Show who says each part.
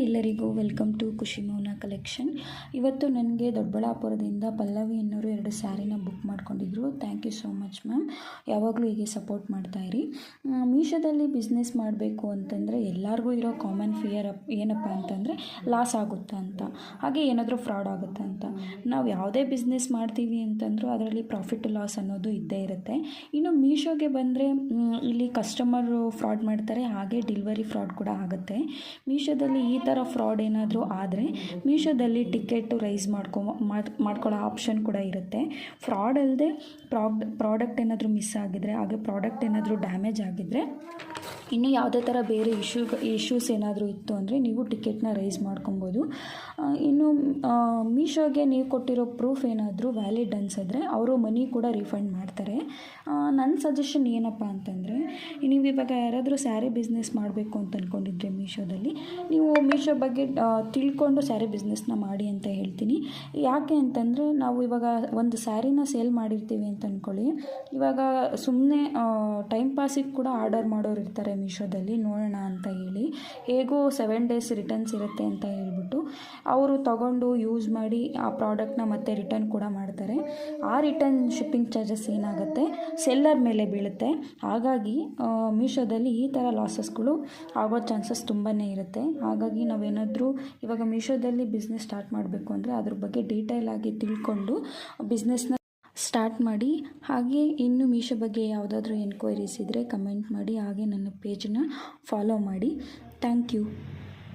Speaker 1: ಎಲ್ಲರಿಗೂ welcome to ಖುಷಿ ಮೌನ ಕಲೆಕ್ಷನ್. ಇವತ್ತು ನನಗೆ ದೊಡ್ಡಬಳ್ಳಾಪುರದಿಂದ ಪಲ್ಲವಿ ಅನ್ನೋರು 2 ಸ್ಯಾರಿನ ಬುಕ್ ಮಾಡ್ಕೊಂಡಿದ್ರು. Thank you so much ma'am. ಯಾವಾಗಲೂ ಹೀಗೆ ಸಪೋರ್ಟ್ ಮಾಡ್ತಾಯಿರಿ. ಮೀಶೋದಲ್ಲಿ ಬಿಸ್ನೆಸ್ ಮಾಡಬೇಕು ಅಂತಂದರೆ ಎಲ್ಲರಿಗೂ ಇರೋ ಕಾಮನ್ ಫಿಯರ್ ಏನಪ್ಪ ಅಂತಂದರೆ ಲಾಸ್ ಆಗುತ್ತಾ ಅಂತ, ಹಾಗೆ ಏನಾದರೂ ಫ್ರಾಡ್ ಆಗುತ್ತಾ ಅಂತ. ನಾವು ಯಾವುದೇ ಬಿಸ್ನೆಸ್ ಮಾಡ್ತೀವಿ ಅಂತಂದರೂ ಅದರಲ್ಲಿ ಪ್ರಾಫಿಟ್ ಲಾಸ್ ಅನ್ನೋದು ಇದ್ದೇ ಇರುತ್ತೆ. ಇನ್ನು ಮೀಶೋಗೆ ಬಂದರೆ ಇಲ್ಲಿ ಕಸ್ಟಮರು ಫ್ರಾಡ್ ಮಾಡ್ತಾರೆ, ಹಾಗೆ ಡೆಲಿವರಿ ಫ್ರಾಡ್ ಕೂಡ ಆಗುತ್ತೆ. ಮೀಶೋದಲ್ಲಿ ಈ ಥರ ಫ್ರಾಡ್ ಏನಾದರೂ ಆದರೆ ಮೀಶೋದಲ್ಲಿ ಟಿಕೆಟು ರೈಸ್ ಮಾಡ್ಕೊಳ್ಳೋ ಆಪ್ಷನ್ ಕೂಡ ಇರುತ್ತೆ. ಫ್ರಾಡ್ ಅಲ್ಲದೆ ಪ್ರಾಡಕ್ಟ್ ಏನಾದರೂ ಮಿಸ್ ಆಗಿದರೆ, ಹಾಗೆ ಪ್ರಾಡಕ್ಟ್ ಏನಾದರೂ ಡ್ಯಾಮೇಜ್ ಆಗಿದ್ದರೆ, ಇನ್ನು ಯಾವುದೇ ಥರ ಬೇರೆ ಇಶ್ಯೂಸ್ ಏನಾದರೂ ಇತ್ತು ಅಂದರೆ ನೀವು ಟಿಕೆಟ್ನ ರೈಸ್ ಮಾಡ್ಕೊಬೋದು. ಇನ್ನು ಮೀಶೋಗೆ ನೀವು ಕೊಟ್ಟಿರೋ ಪ್ರೂಫ್ ಏನಾದರೂ ವ್ಯಾಲಿಡ್ ಅನಿಸಿದ್ರೆ ಅವರು ಮನಿ ಕೂಡ ರೀಫಂಡ್ ಮಾಡ್ತಾರೆ. ನನ್ನ ಸಜೆಷನ್ ಏನಪ್ಪ ಅಂತಂದರೆ, ನೀವು ಇವಾಗ ಯಾರಾದರೂ ಸ್ಯಾರಿ ಬಿಸ್ನೆಸ್ ಮಾಡಬೇಕು ಅಂತ ಅಂದ್ಕೊಂಡಿದ್ರೆ ಮೀಶೋದಲ್ಲಿ, ನೀವು ಮೀಶೋ ಬಗ್ಗೆ ತಿಳ್ಕೊಂಡು ಸ್ಯಾರಿ ಬಿಸ್ನೆಸ್ನ ಮಾಡಿ ಅಂತ ಹೇಳ್ತೀನಿ. ಯಾಕೆ ಅಂತಂದರೆ, ನಾವು ಇವಾಗ ಒಂದು ಸ್ಯಾರಿನ ಸೇಲ್ ಮಾಡಿರ್ತೀವಿ ಅಂತ ಅಂದ್ಕೊಳ್ಳಿ, ಇವಾಗ ಸುಮ್ಮನೆ ಟೈಮ್ ಪಾಸಿಗೆ ಕೂಡ ಆರ್ಡರ್ ಮಾಡೋರು ಇರ್ತಾರೆ ಮೀಶೋದಲ್ಲಿ, ನೋಡೋಣ ಅಂತ ಹೇಳಿ. ಹೇಗೋ 7 ಡೇಸ್ ರಿಟರ್ನ್ಸ್ ಇರುತ್ತೆ ಅಂತ ಹೇಳ್ಬಿಟ್ಟು ಅವರು ತಗೊಂಡು ಯೂಸ್ ಮಾಡಿ ಆ ಪ್ರಾಡಕ್ಟ್ನ ಮತ್ತೆ ರಿಟರ್ನ್ ಕೂಡ ಮಾಡ್ತಾರೆ. ಆ ರಿಟರ್ನ್ ಶಿಪ್ಪಿಂಗ್ ಚಾರ್ಜಸ್ ಏನಾಗುತ್ತೆ ಸೆಲ್ಲರ್ ಮೇಲೆ ಬೀಳುತ್ತೆ. ಹಾಗಾಗಿ ಮೀಶೋದಲ್ಲಿ ಈ ಥರ ಲಾಸಸ್ಗಳು ಆಗೋ ಚಾನ್ಸಸ್ ತುಂಬಾ ಇರುತ್ತೆ. ಹಾಗಾಗಿ ನಾವೇನಾದರೂ ಇವಾಗ ಮೀಶೋದಲ್ಲಿ ಬಿಸ್ನೆಸ್ ಸ್ಟಾರ್ಟ್ ಮಾಡಬೇಕು ಅಂದರೆ ಅದ್ರ ಬಗ್ಗೆ ಡೀಟೇಲ್ ಆಗಿ ತಿಳ್ಕೊಂಡು ಬಿಸ್ನೆಸ್ನ ಸ್ಟಾರ್ಟ್ ಮಾಡಿ. ಹಾಗೆ ಇನ್ನು ಮೀಶೋ ಬಗ್ಗೆ ಯಾವುದಾದ್ರೂ ಎನ್ಕ್ವೈರೀಸ್ ಇದ್ದರೆ ಕಮೆಂಟ್ ಮಾಡಿ, ಹಾಗೆ ನನ್ನ ಪೇಜನ್ನ ಫಾಲೋ ಮಾಡಿ. Thank you.